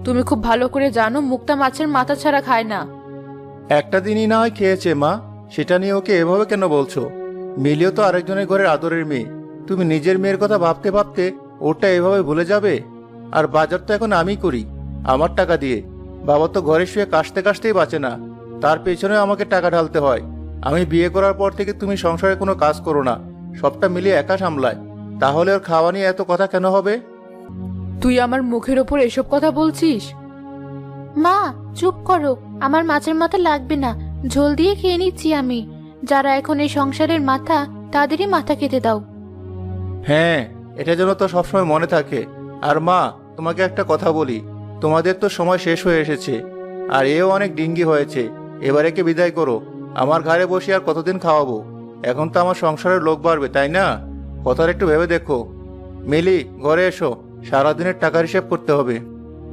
তুমি খুব ভালো করে জানো মুক্তা মাছের মাথা ছাড়া খায় না। একটা দিনই না হয় খেয়েছে মা, সেটা নিয়ে ওকে এভাবে কেন বলছো? মিলিও তো আরেকজনের ঘরের আদরের মেয়ে। তুমি নিজের মেয়ের কথা ভাবতে ভাবতে ওটা এভাবে ভুলে যাবে? আর বাজার তো এখন আমি করি, আমার টাকা দিয়ে। বাবা তো ঘরে শুয়ে কাশতে কাশতেই বাঁচে না, তার পেছনে আমাকে টাকা ঢালতে হয়। আমি বিয়ে করার পর থেকে তুমি সংসারে কোনো কাজ করো না, সবটা মিলিয়ে একা সামলায়। তাহলে ওর খাওয়া নিয়ে এত কথা কেন হবে? তুই আমার মুখের ওপর এসব কথা বলছিস? মা চুপ করো, আমার মাছের মাথা লাগবে না, ঝোল দিয়ে খেয়ে নিচ্ছি আমি। যারা এখন এই সংসারের মাথা, তাদেরই মাথা খেতে দাও। হ্যাঁ, এটা যেন তো সবসময় মনে থাকে। আর মা, তোমাকে একটা কথা বলি, তোমাদের তো সময় শেষ হয়ে এসেছে, আর এও অনেক ডিঙ্গি হয়েছে। এবারে কে বিদায় করো। আমার ঘরে বসে আর কতদিন খাওয়াবো? এখন তো আমার সংসারের লোক বাড়বে, তাই না? কথাটা একটু ভেবে দেখো। মিলি, ঘরে এসো, সারাদিনের টাকার হিসেব করতে হবে।